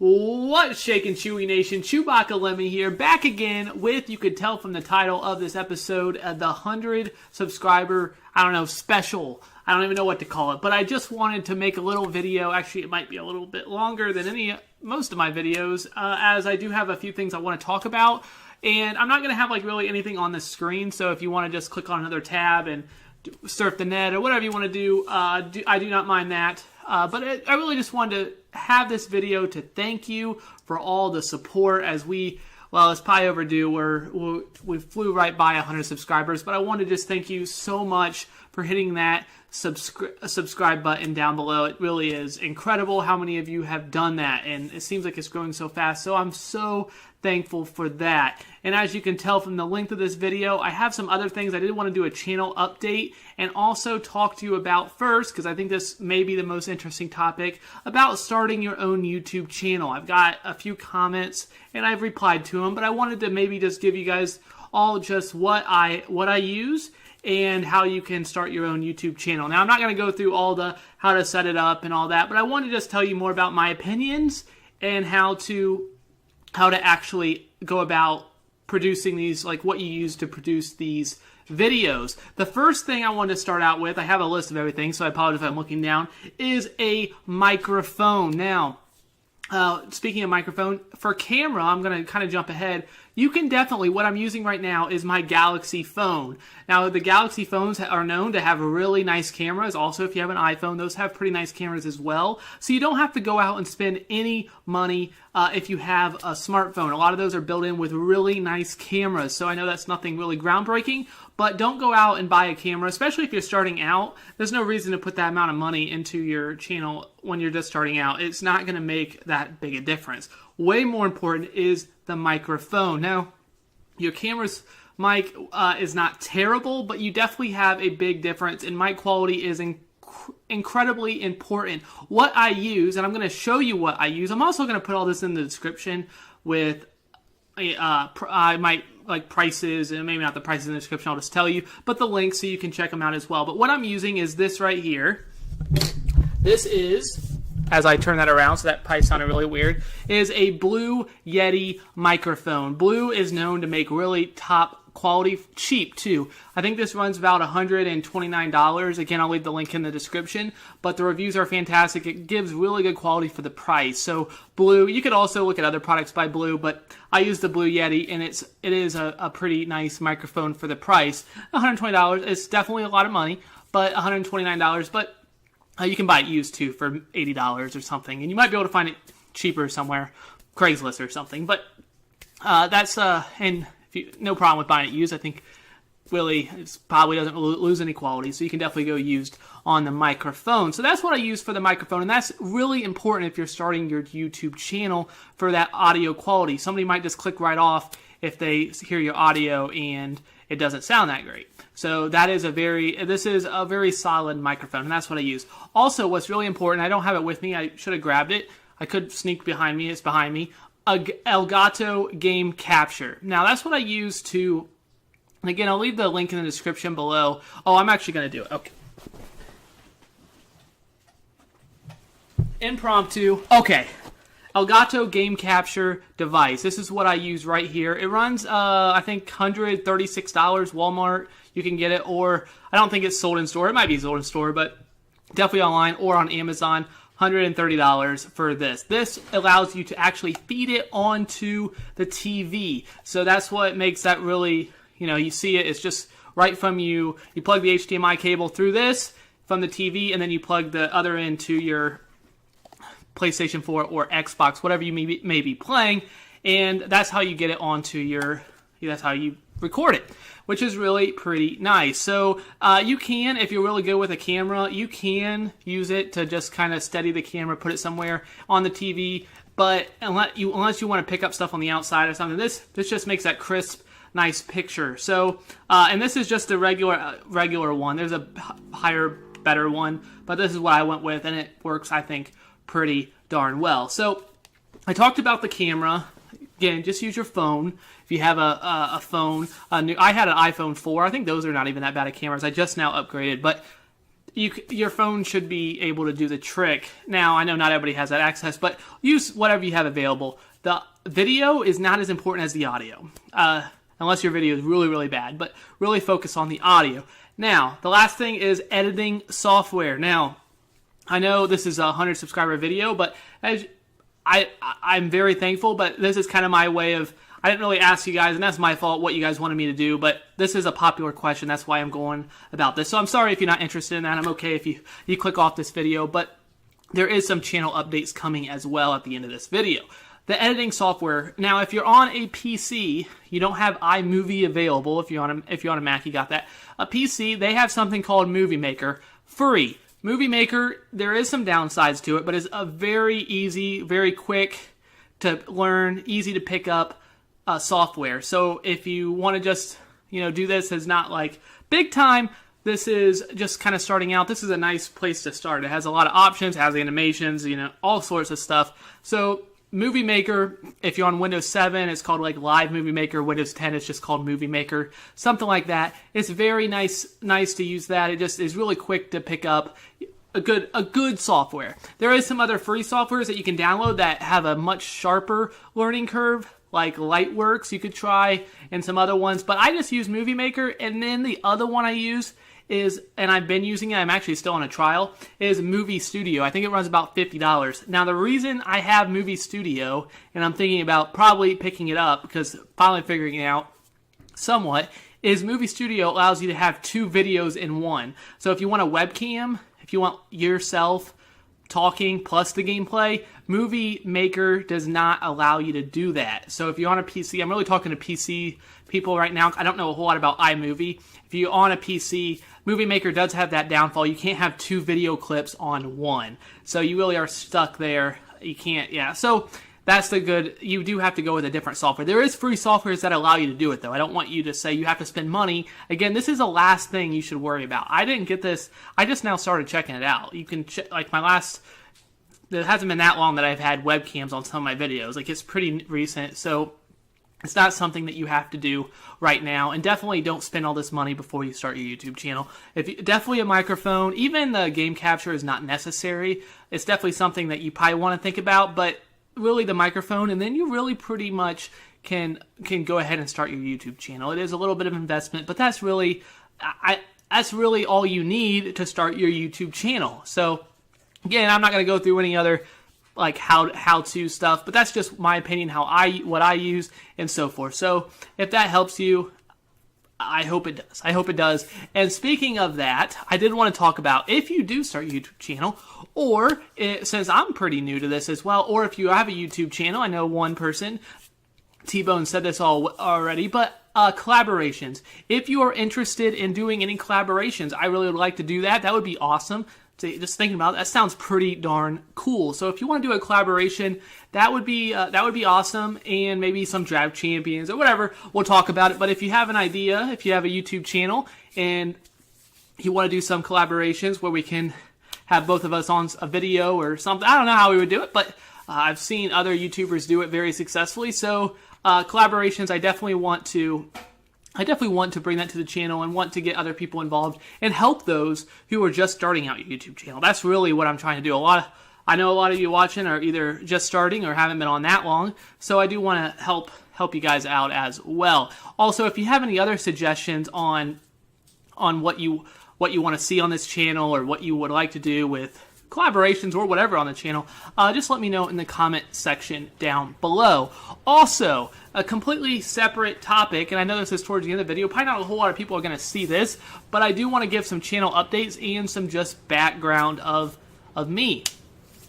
What's shaking, Chewy Nation? Chewbacca Lemmy here, back again with, you could tell from the title of this episode, the 100 subscriber, special. I don't even know what to call it, but I just wanted to make a little video. Actually, it might be a little bit longer than most of my videos, as I do have a few things I want to talk about, and I'm not going to have really anything on the screen, so if you want to just click on another tab and surf the net or whatever you want to do, I do not mind that. But I really just wanted to have this video to thank you for all the support as it's probably overdue. We flew right by 100 subscribers, but I want to just thank you so much for hitting that subscribe button down below. It really is incredible how many of you have done that, and it seems like it's growing so fast, so I'm so thankful for that. And as you can tell from the length of this video, I have some other things. I did want to do a channel update and also talk to you about first, because I think this may be the most interesting topic, about starting your own YouTube channel. I've got a few comments and I've replied to them, but I wanted to maybe just give you guys all just what I use and how you can start your own YouTube channel. Now, I'm not going to go through all the how to set it up and all that, but I want to just tell you more about my opinions and how to actually go about producing these, what you use to produce these videos. The first thing I want to start out with, I have a list of everything, so I apologize if I'm looking down, is a microphone. Now, speaking of microphone, for camera, I'm going to kind of jump ahead. You can definitely, what I'm using right now is my Galaxy phone. Now, the Galaxy phones are known to have really nice cameras. Also, if you have an iPhone, those have pretty nice cameras as well. So you don't have to go out and spend any money if you have a smartphone. A lot of those are built in with really nice cameras. So I know that's nothing really groundbreaking, but don't go out and buy a camera, especially if you're starting out. There's no reason to put that amount of money into your channel when you're just starting out. It's not going to make that big a difference. Way more important is the microphone. Now, your camera's mic is not terrible, but you definitely have a big difference, and mic quality is incredibly important. What I use, and I'm going to show you what I use. I'm also going to put all this in the description with I might prices, and maybe not the prices in the description, I'll just tell you, but the links so you can check them out as well. But what I'm using is this right here. This is, as I turn that around, so that probably sounded really weird, is a Blue Yeti microphone. Blue is known to make really top quality, cheap too. I think this runs about $129. Again, I'll leave the link in the description, but the reviews are fantastic. It gives really good quality for the price. So Blue, you could also look at other products by Blue, but I use the Blue Yeti, and it is a pretty nice microphone for the price. $120 is definitely a lot of money, but $129, but you can buy it used too for $80 or something, and you might be able to find it cheaper somewhere, Craigslist or something. But that's and no problem with buying it used. I think really it probably doesn't lose any quality, so you can definitely go used on the microphone. So that's what I use for the microphone, and that's really important if you're starting your YouTube channel for that audio quality. Somebody might just click right off if they hear your audio and it doesn't sound that great. So this is a very solid microphone, and that's what I use. Also, what's really important, I don't have it with me, I should have grabbed it. I could sneak behind me, it's behind me. Elgato Game Capture. Now, that's what I use to, and again, I'll leave the link in the description below. Oh, I'm actually going to do it. Okay. Impromptu. Okay. Elgato Game Capture device. This is what I use right here. It runs, I think, $136 Walmart. You can get it, or I don't think it's sold in store. It might be sold in store, but definitely online or on Amazon. $130 for this. This allows you to actually feed it onto the TV. So that's what makes that really, you see it. It's just right from you. You plug the HDMI cable through this from the TV, and then you plug the other end to your PlayStation 4 or Xbox, whatever you may be playing, and that's how you get it onto that's how you record it, which is really pretty nice. So you can, if you're really good with a camera, you can use it to just kind of steady the camera, put it somewhere on the TV, but unless you want to pick up stuff on the outside or something, this just makes that crisp, nice picture. So, and this is just a regular one. There's a higher, better one, but this is what I went with, and it works, I think, pretty darn well. So I talked about the camera. Again, just use your phone. If you have a phone, I had an iPhone 4. I think those are not even that bad of cameras. I just now upgraded, but your phone should be able to do the trick. Now, I know not everybody has that access, but use whatever you have available. The video is not as important as the audio, unless your video is really, really bad, but really focus on the audio. Now, the last thing is editing software. Now, I know this is a 100 subscriber video, but I'm very thankful, but this is kind of my way of, I didn't really ask you guys, and that's my fault, what you guys wanted me to do, but this is a popular question. That's why I'm going about this. So I'm sorry if you're not interested in that. I'm okay if you click off this video, but there is some channel updates coming as well at the end of this video. The editing software. Now, if you're on a PC, you don't have iMovie available. If you're on a Mac, you got that. A PC, they have something called Movie Maker, free. Movie Maker, there is some downsides to it, but it's a very easy, very quick to learn, easy to pick up software. So if you want to just, do this as not like big time, this is just kind of starting out. This is a nice place to start. It has a lot of options, has animations, all sorts of stuff. So Movie Maker, if you're on Windows 7, it's called like Live Movie Maker. Windows 10, it's just called Movie Maker. Something like that. It's very nice to use that. It just is really quick to pick up. A good software. There is some other free softwares that you can download that have a much sharper learning curve, like Lightworks you could try, and some other ones. But I just use Movie Maker, and then the other one I use is, and I've been using it, I'm actually still on a trial, is Movie Studio. I think it runs about $50. Now, the reason I have Movie Studio, and I'm thinking about probably picking it up, because finally figuring it out somewhat, is Movie Studio allows you to have 2 videos in one. So if you want a webcam, if you want yourself talking plus the gameplay, Movie Maker does not allow you to do that. So if you're on a PC, I'm really talking to PC people right now. I don't know a whole lot about iMovie. If you're on a PC, Movie Maker does have that downfall. You can't have 2 video clips on one. So you really are stuck there. You can't, yeah. So that's the good, you do have to go with a different software. There is free softwares that allow you to do it, though. I don't want you to say you have to spend money. Again, this is the last thing you should worry about. I didn't get this. I just now started checking it out. You can check, like it hasn't been that long that I've had webcams on some of my videos. Like, it's pretty recent, so it's not something that you have to do right now. And definitely don't spend all this money before you start your YouTube channel. Definitely a microphone. Even the game capture is not necessary. It's definitely something that you probably want to think about, but really the microphone, and then you really pretty much can go ahead and start your YouTube channel. It is a little bit of investment, but that's really all you need to start your YouTube channel. So again, I'm not going to go through any other like how-to stuff, but that's just my opinion, what I use and so forth. So if that helps you, I hope it does. I hope it does. And speaking of that, I did want to talk about if you do start a YouTube channel, or since I'm pretty new to this as well, or if you have a YouTube channel, I know one person, T-Bone, said this already, but collaborations. If you are interested in doing any collaborations, I really would like to do that. That would be awesome. Just thinking about it, that sounds pretty darn cool. So if you want to do a collaboration, that would be awesome, and maybe some draft champions or whatever. We'll talk about it. But if you have an idea, if you have a YouTube channel and you want to do some collaborations where we can have both of us on a video or something, I don't know how we would do it, but I've seen other YouTubers do it very successfully. So collaborations, I definitely want to bring that to the channel and want to get other people involved and help those who are just starting out your YouTube channel. That's really what I'm trying to do. I know a lot of you watching are either just starting or haven't been on that long, so I do want to help you guys out as well. Also, if you have any other suggestions on what you want to see on this channel, or what you would like to do with collaborations or whatever on the channel, just let me know in the comment section down below. Also, a completely separate topic, and I know this is towards the end of the video, probably not a whole lot of people are going to see this, but I do want to give some channel updates and some just background of me.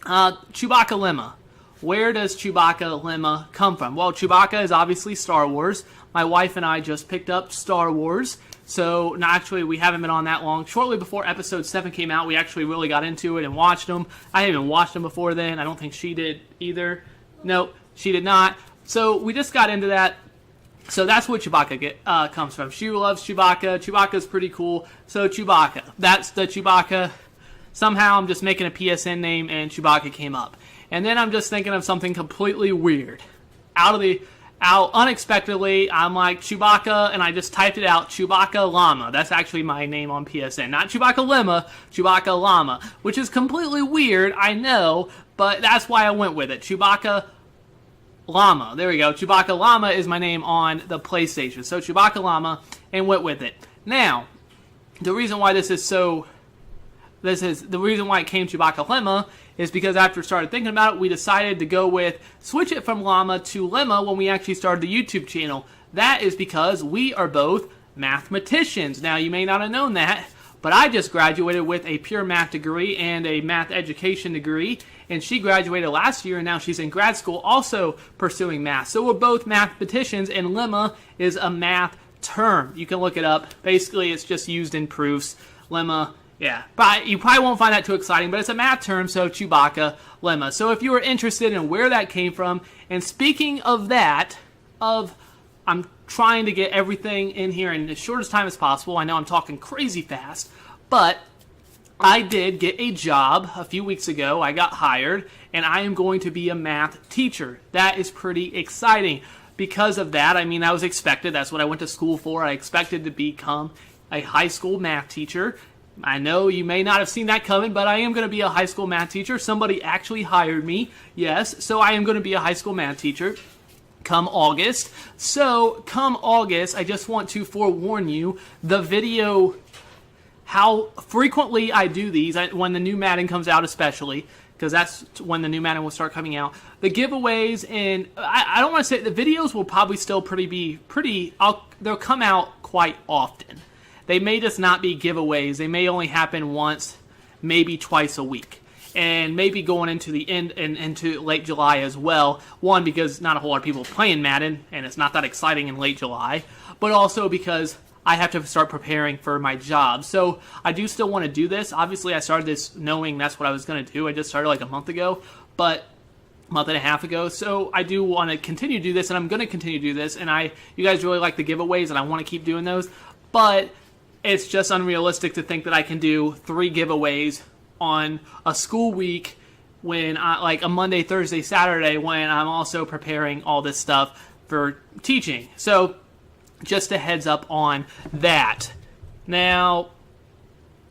Chewbacca Lemma. Where does Chewbacca Lemma come from? Well, Chewbacca is obviously Star Wars. My wife and I just picked up Star Wars. So, actually, we haven't been on that long. Shortly before Episode 7 came out, we actually really got into it and watched them. I hadn't even watched them before then. I don't think she did either. Nope, she did not. So, we just got into that. So, that's where Chewbacca comes from. She loves Chewbacca. Chewbacca's pretty cool. So, Chewbacca. That's the Chewbacca. Somehow, I'm just making a PSN name, and Chewbacca came up. And then I'm just thinking of something completely weird. Out out unexpectedly. I'm like Chewbacca, and I just typed it out, Chewbacca Llama. That's actually my name on PSN. Not Chewbacca Llama, Chewbacca Llama, which is completely weird, I know, but that's why I went with it. Chewbacca Llama. There we go. Chewbacca Llama is my name on the PlayStation. So Chewbacca Llama, and went with it. Now, the reason why the reason why it came Chewbacca Llama is because after started thinking about it, we decided to switch it from Llama to Lemma when we actually started the YouTube channel. That is because we are both mathematicians. Now, you may not have known that, but I just graduated with a pure math degree and a math education degree, and she graduated last year, and now she's in grad school also pursuing math. So we're both mathematicians, and lemma is a math term. You can look it up. Basically, it's just used in proofs. Lemma, yeah. But you probably won't find that too exciting, but it's a math term, so Chewbacca Lemma. So if you were interested in where that came from, and speaking of that, I'm trying to get everything in here in the shortest time as possible. I know I'm talking crazy fast, but I did get a job a few weeks ago. I got hired, and I am going to be a math teacher. That is pretty exciting. Because of that, I mean, that was expected. That's what I went to school for. I expected to become a high school math teacher. I know you may not have seen that coming, but I am going to be a high school math teacher. Somebody actually hired me, yes, so I am going to be a high school math teacher come August. So, come August, I just want to forewarn you, the video, how frequently I do these, when the new Madden comes out especially, because that's when the new Madden will start coming out. The giveaways, and I don't want to say, the videos will probably still they'll come out quite often. They may just not be giveaways. They may only happen once, maybe twice a week. And maybe going into the end and into late July as well. One, because not a whole lot of people playing Madden, and it's not that exciting in late July. But also because I have to start preparing for my job. So I do still want to do this. Obviously, I started this knowing that's what I was going to do. I just started like a month ago, but a month and a half ago. So I do want to continue to do this, and I'm going to continue to do this. And you guys really like the giveaways, and I want to keep doing those. But it's just unrealistic to think that I can do 3 giveaways on a school week when like a Monday, Thursday, Saturday, when I'm also preparing all this stuff for teaching. So just a heads up on that. Now,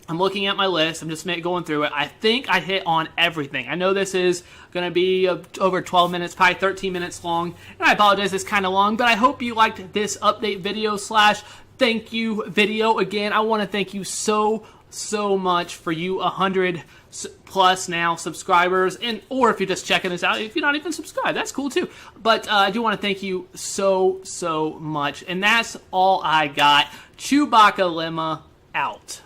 I'm looking at my list. I'm just going through it. I think I hit on everything. I know this is going to be over 12 minutes, probably 13 minutes long. And I apologize, it's kind of long, but I hope you liked this update video / thank you video. Again, I want to thank you so much for you 100 plus now subscribers, or if you're just checking this out, if you're not even subscribed, that's cool too. But I do want to thank you so much, and that's all I got. Chewbacca Lemma out.